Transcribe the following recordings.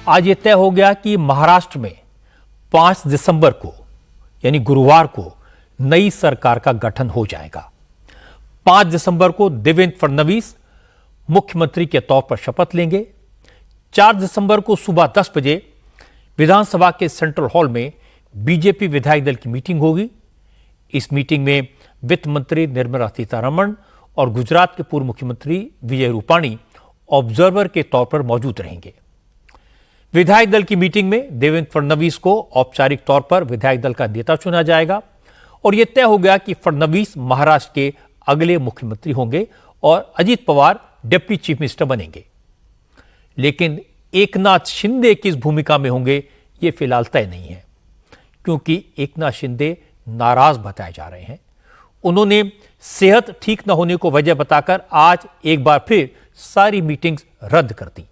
आज ये तय हो गया कि महाराष्ट्र में 5 दिसंबर को यानी गुरुवार को नई सरकार का गठन हो जाएगा। 5 दिसंबर को देवेंद्र फडणवीस मुख्यमंत्री के तौर पर शपथ लेंगे। 4 दिसंबर को सुबह 10 बजे विधानसभा के सेंट्रल हॉल में बीजेपी विधायक दल की मीटिंग होगी। इस मीटिंग में वित्त मंत्री निर्मला सीतारमण और गुजरात के पूर्व मुख्यमंत्री विजय रूपाणी ऑब्जर्वर के तौर पर मौजूद रहेंगे। विधायक दल की मीटिंग में देवेंद्र फडणवीस को औपचारिक तौर पर विधायक दल का नेता चुना जाएगा और यह तय हो गया कि फडणवीस महाराष्ट्र के अगले मुख्यमंत्री होंगे और Ajit Pawar deputy chief minister बनेंगे। लेकिन एकनाथ शिंदे किस भूमिका में होंगे यह फिलहाल तय नहीं है, क्योंकि एकनाथ शिंदे नाराज बताए जा रहे हैं। उन्होंने सेहत ठीक न होने को वजह बताकर आज एक बार फिर सारी मीटिंग्स रद्द कर दी।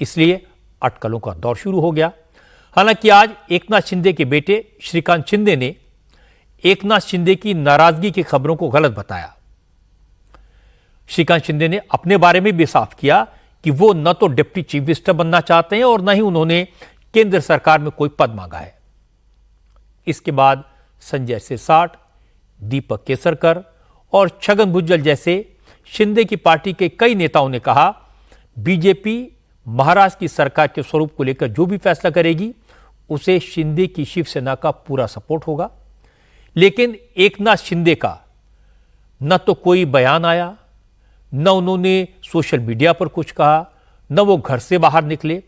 इसलिए अटकलों का दौर शुरू हो गया। हालांकि आज एकनाथ शिंदे के बेटे श्रीकांत शिंदे ने एकनाथ शिंदे की नाराजगी की खबरों को गलत बताया। श्रीकांत शिंदे ने अपने बारे में भी साफ किया कि वो न तो डिप्टी चीफ मिनिस्टर बनना चाहते हैं और न ही उन्होंने केंद्र सरकार में कोई पद मांगा है। इसके बाद संजय सिरसाट, दीपक केसरकर और छगन भुजबल जैसे शिंदे की पार्टी के कई नेताओं ने कहा, बीजेपी महाराष्ट्र की सरकार के स्वरूप को लेकर जो भी फैसला करेगी उसे शिंदे की शिवसेना का पूरा सपोर्ट होगा। लेकिन एकनाथ शिंदे का न तो कोई बयान आया, न उन्होंने सोशल मीडिया पर कुछ कहा, न वो घर से बाहर निकले।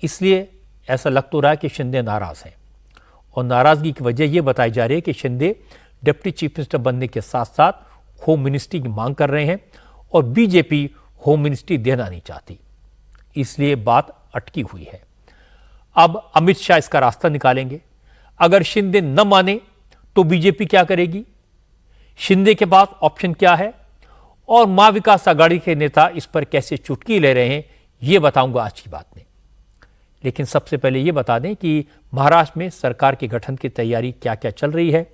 इसलिए ऐसा लग तो रहा है कि शिंदे नाराज हैं और नाराजगी की वजह यह बताई जा रही है कि शिंदे डिप्टी चीफ मिनिस्टर बनने के साथ साथ होम मिनिस्ट्री की मांग कर रहे हैं और बीजेपी होम मिनिस्ट्री देना नहीं चाहती। इसलिए बात अटकी हुई है। अब अमित शाह इसका रास्ता निकालेंगे। अगर शिंदे न माने तो बीजेपी क्या करेगी, शिंदे के पास ऑप्शन क्या है और मां विकास आघाड़ी के नेता इस पर कैसे चुटकी ले रहे हैं, यह बताऊंगा आज की बात में। लेकिन सबसे पहले यह बता दें कि महाराष्ट्र में सरकार के गठन की तैयारी क्या क्या चल रही है।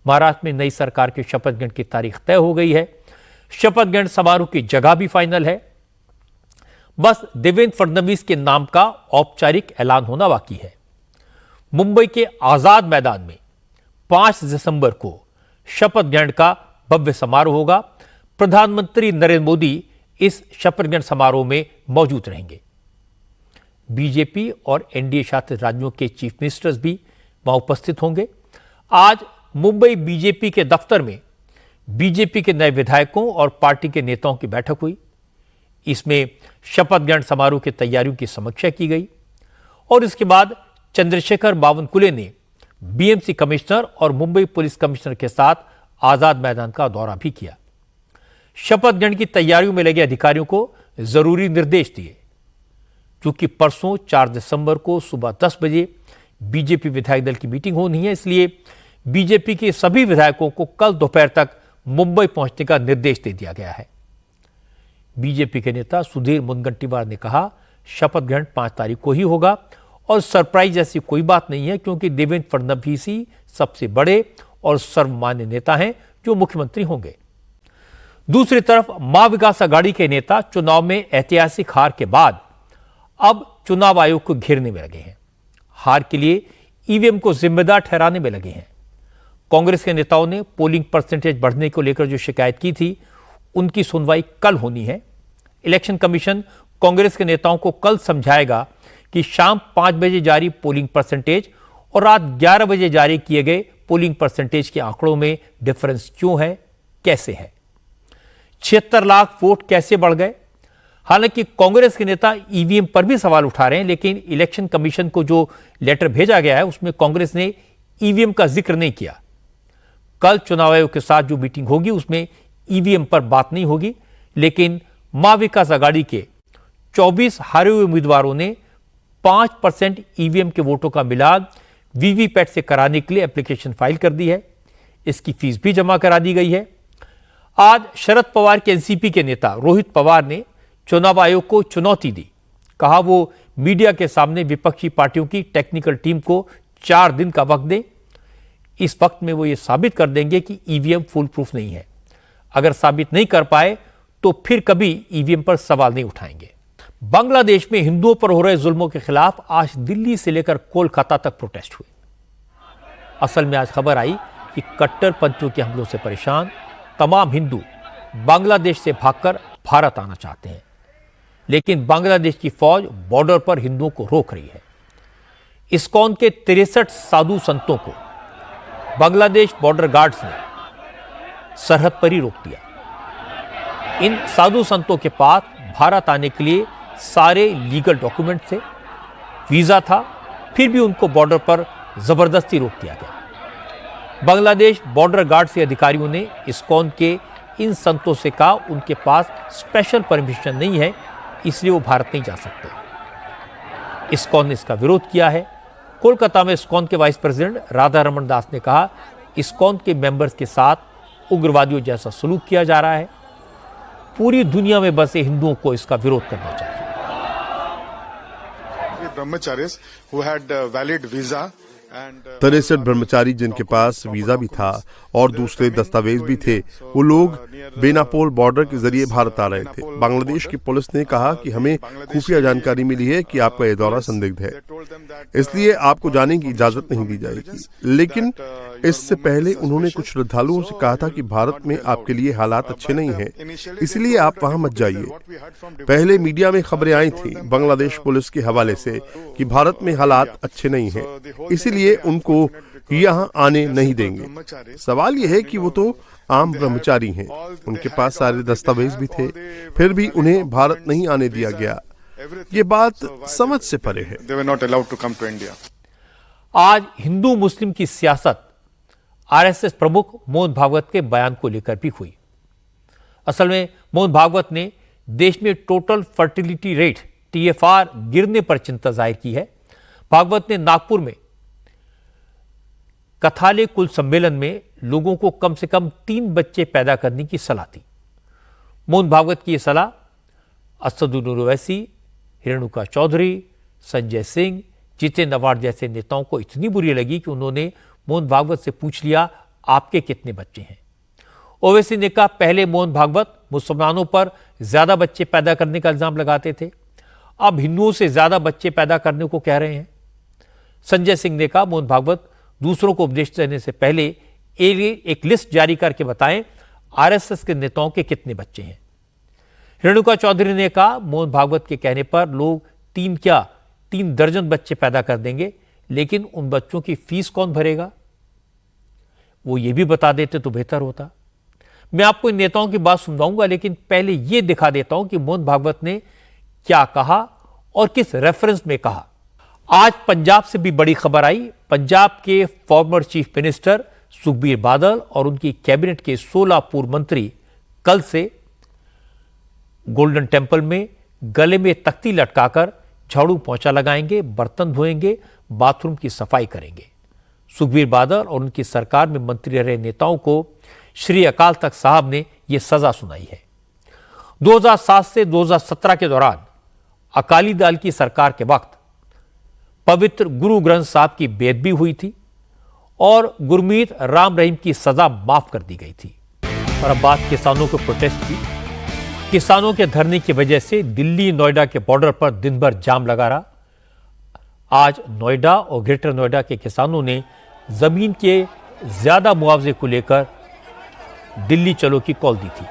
महाराष्ट्र में नई सरकार के शपथ ग्रहण की तारीख तय हो गई है। शपथ ग्रहण समारोह की जगह भी फाइनल है। बस देवेंद्र फडणवीस के नाम का औपचारिक ऐलान होना बाकी है। मुंबई के आजाद मैदान में 5 दिसंबर को शपथ ग्रहण का भव्य समारोह होगा। प्रधानमंत्री नरेंद्र मोदी इस शपथ ग्रहण समारोह में मौजूद रहेंगे। बीजेपी और एनडीए शासित राज्यों के चीफ मिनिस्टर्स भी वहां उपस्थित होंगे। आज मुंबई बीजेपी के दफ्तर में बीजेपी के नए विधायकों और पार्टी के नेताओं की बैठक हुई। इसमें शपथ ग्रहण समारोह की तैयारियों की समीक्षा की गई और इसके बाद चंद्रशेखर बावनकुले ने बीएमसी कमिश्नर और मुंबई पुलिस कमिश्नर के साथ आजाद मैदान का दौरा भी किया। शपथ ग्रहण की तैयारियों में लगे अधिकारियों को जरूरी निर्देश दिए। क्योंकि परसों 4 दिसंबर को सुबह 10 बजे बीजेपी विधायक दल की मीटिंग होनी है, इसलिए बीजेपी के सभी विधायकों को कल दोपहर तक मुंबई पहुंचने का निर्देश दे दिया गया है। बीजेपी के नेता सुधीर मुनगंटीवार ने कहा, शपथ ग्रहण 5 तारीख को ही होगा और सरप्राइज ऐसी कोई बात नहीं है, क्योंकि देवेंद्र फडणवीस ही सबसे बड़े और सर्वमान्य नेता हैं जो मुख्यमंत्री होंगे। दूसरी तरफ मां विकास आघाड़ी के नेता चुनाव में ऐतिहासिक हार के बाद अब चुनाव आयोग को घेरने में लगे हैं। हार के लिए ईवीएम को जिम्मेदार ठहराने में लगे हैं। कांग्रेस के नेताओं ने पोलिंग परसेंटेज बढ़ने को लेकर जो शिकायत की थी, उनकी सुनवाई कल होनी है। इलेक्शन कमीशन कांग्रेस के नेताओं को कल समझाएगा कि शाम 5 बजे जारी पोलिंग परसेंटेज और रात 11 बजे जारी किए गए पोलिंग परसेंटेज के आंकड़ों में डिफरेंस क्यों है, कैसे है। 76 लाख वोट कैसे बढ़ गए। हालांकि कांग्रेस के नेता ईवीएम पर भी सवाल उठा रहे हैं, लेकिन इलेक्शन कमीशन को जो लेटर भेजा गया है उसमें कांग्रेस ने ईवीएम का जिक्र नहीं किया। कल चुनाव आयोग के साथ जो मीटिंग होगी उसमें ईवीएम पर बात नहीं होगी, लेकिन मां विकास आघाड़ी के 24 हारे हुए उम्मीदवारों ने 5% ईवीएम के वोटों का मिलान वीवीपैट से कराने के लिए एप्लीकेशन फाइल कर दी है। इसकी फीस भी जमा करा दी गई है। आज शरद पवार के एनसीपी के नेता रोहित पवार ने चुनाव आयोग को चुनौती दी। कहा वो मीडिया के सामने विपक्षी पार्टियों की टेक्निकल टीम को 4 दिन का वक्त दे। इस वक्त में वो ये साबित कर देंगे कि ईवीएम फुल प्रूफ नहीं है। अगर साबित नहीं कर पाए तो फिर कभी ईवीएम पर सवाल नहीं उठाएंगे। बांग्लादेश में हिंदुओं पर हो रहे जुल्मों के खिलाफ आज दिल्ली से लेकर कोलकाता तक प्रोटेस्ट हुए। असल में आज खबर आई कि कट्टरपंथियों के हमलों से परेशान तमाम हिंदू बांग्लादेश से भागकर भारत आना चाहते हैं, लेकिन बांग्लादेश की फौज बॉर्डर पर हिंदुओं को रोक रही है। इस्कॉन के 63 साधु संतों को बांग्लादेश बॉर्डर गार्ड्स ने सरहद पर ही रोक दिया। इन साधु संतों के पास भारत आने के लिए सारे लीगल डॉक्यूमेंट थे, वीजा था, फिर भी उनको बॉर्डर पर जबरदस्ती रोक दिया गया। बांग्लादेश बॉर्डर गार्ड के अधिकारियों ने इस्कॉन के इन संतों से कहा उनके पास स्पेशल परमिशन नहीं है, इसलिए वो भारत नहीं जा सकते। इस्कॉन ने इसका विरोध किया है। कोलकाता में इस्कॉन के वाइस प्रेसिडेंट राधा रमन दास ने कहा इस्कॉन के मेंबर्स के साथ उग्रवादियों जैसा सलूक किया जा रहा है। पूरी दुनिया में बसे हिंदुओं को इसका विरोध करना चाहिए। Brahmacharis who had valid visa and 63 ब्रह्मचारी जिनके पास वीजा भी था और दूसरे दस्तावेज भी थे, वो लोग बेनापोल बॉर्डर के जरिए भारत आ रहे थे। बांग्लादेश की पुलिस ने कहा कि हमें खुफिया जानकारी मिली है कि आपका यह दौरा संदिग्ध है, इसलिए आपको जाने की इजाजत नहीं दी जाएगी। लेकिन इससे पहले उन्होंने कुछ श्रद्धालुओं से कहा था कि भारत में आपके लिए हालात अच्छे नहीं हैं, इसलिए आप वहां मत जाइए। पहले मीडिया में खबरें आई थी बांग्लादेश पुलिस के हवाले से कि भारत में हालात अच्छे नहीं हैं, इसीलिए उनको यहाँ आने नहीं देंगे। सवाल यह है कि वो तो आम ब्रह्मचारी हैं, उनके पास सारे दस्तावेज भी थे, फिर भी उन्हें भारत नहीं आने दिया गया। ये बात समझ से परे है। आज हिंदू मुस्लिम की सियासत आरएसएस प्रमुख मोहन भागवत के बयान को लेकर भी हुई। असल में मोहन भागवत ने देश में टोटल फर्टिलिटी रेट TFR गिरने पर चिंता जाहिर की है। भागवत ने नागपुर में कथाले कुल सम्मेलन में लोगों को कम से कम 3 बच्चे पैदा करने की सलाह दी। मोहन भागवत की यह सलाह असदुद्दीन ओवैसी, रेणुका चौधरी, संजय सिंह, जितेंद्र अवार्ड जैसे नेताओं को इतनी बुरी लगी कि उन्होंने मोहन भागवत से पूछ लिया आपके कितने बच्चे हैं। ओवैसी ने कहा पहले मोहन भागवत मुसलमानों पर ज्यादा बच्चे पैदा करने का इल्जाम लगाते थे, अब हिंदुओं से ज्यादा बच्चे पैदा करने को कह रहे हैं। संजय सिंह ने कहा मोहन भागवत दूसरों को उपदेश देने से पहले एक लिस्ट जारी करके बताएं आरएसएस के नेताओं के कितने बच्चे हैं। रेणुका चौधरी ने कहा मोहन भागवत के कहने पर लोग 3 दर्जन बच्चे पैदा कर देंगे, लेकिन उन बच्चों की फीस कौन भरेगा? वो ये भी बता देते तो बेहतर होता। मैं आपको इन नेताओं की बात सुनाऊंगा, लेकिन पहले यह दिखा देता हूं कि मोहन भागवत ने क्या कहा और किस रेफरेंस में कहा। आज पंजाब से भी बड़ी खबर आई। पंजाब के former chief minister Sukhbir Badal और उनकी कैबिनेट के 16 पूर्व मंत्री कल से गोल्डन टेम्पल में गले में तख्ती लटकाकर झाड़ू पोंछा लगाएंगे, बर्तन धोएंगे, बाथरूम की सफाई करेंगे। सुखबीर बादल और उनकी सरकार में मंत्री रहे नेताओं को श्री अकाल तख्त साहब ने यह सजा सुनाई है। 2007 से 2017 के दौरान अकाली दल की सरकार के वक्त पवित्र गुरु ग्रंथ साहब की बेदबी हुई थी और गुरमीत राम रहीम की सजा माफ कर दी गई थी। और अब बात किसानों के प्रोटेस्ट की। किसानों के धरने की वजह से दिल्ली नोएडा के बॉर्डर पर दिन भर जाम लगा रहा। आज नोएडा और ग्रेटर नोएडा के किसानों ने जमीन के ज्यादा मुआवजे को लेकर दिल्ली चलो की कॉल दी थी।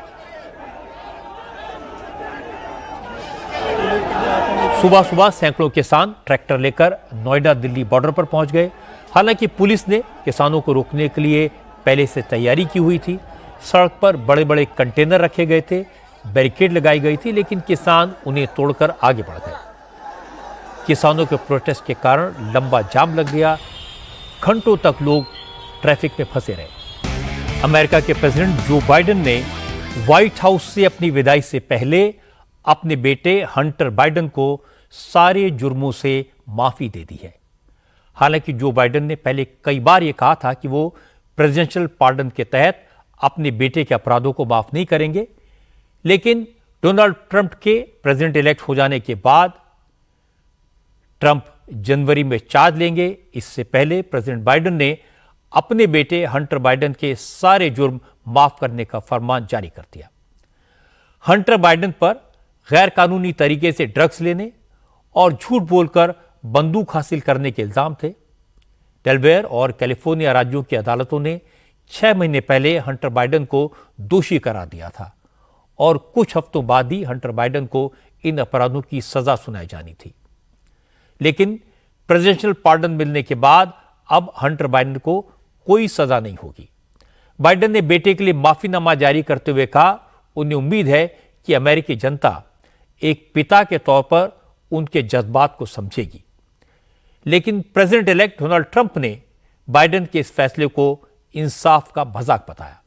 सुबह सुबह सैकड़ों किसान ट्रैक्टर लेकर नोएडा दिल्ली बॉर्डर पर पहुंच गए। हालांकि पुलिस ने किसानों को रोकने के लिए पहले से तैयारी की हुई थी। सड़क पर बड़े बड़े कंटेनर रखे गए थे, बैरिकेड लगाई गई थी, लेकिन किसान उन्हें तोड़कर आगे बढ़ गए। किसानों के प्रोटेस्ट के कारण लंबा जाम लग गया। घंटों तक लोग ट्रैफिक में फंसे रहे। अमेरिका के प्रेसिडेंट जो बाइडेन ने व्हाइट हाउस से अपनी विदाई से पहले अपने बेटे हंटर बाइडेन को सारे जुर्मों से माफी दे दी है। हालांकि जो बाइडेन ने पहले कई बार यह कहा था कि वो प्रेसिडेंशियल पार्डन के तहत अपने बेटे के अपराधों को माफ नहीं करेंगे, लेकिन डोनाल्ड ट्रंप के प्रेसिडेंट इलेक्ट हो जाने के बाद ट्रंप जनवरी में चार्ज लेंगे। इससे पहले प्रेसिडेंट बाइडेन ने अपने बेटे हंटर बाइडेन के सारे जुर्म माफ करने का फरमान जारी कर दिया। हंटर बाइडेन पर गैर कानूनी तरीके से ड्रग्स लेने और झूठ बोलकर बंदूक हासिल करने के इल्जाम थे। डेलवेयर और कैलिफोर्निया राज्यों की अदालतों ने 6 महीने पहले हंटर बाइडेन को दोषी करार दिया था और कुछ हफ्तों बाद ही हंटर बाइडेन को इन अपराधों की सजा सुनाई जानी थी। लेकिन प्रेसिडेंशियल पार्डन मिलने के बाद अब हंटर बाइडेन को कोई सजा नहीं होगी। बाइडेन ने बेटे के लिए माफीनामा जारी करते हुए कहा, उन्हें उम्मीद है कि अमेरिकी जनता एक पिता के तौर पर उनके जज्बात को समझेगी। लेकिन प्रेसिडेंट इलेक्ट डोनाल्ड ट्रंप ने बाइडेन के इस फैसले को इंसाफ का मजाक बताया।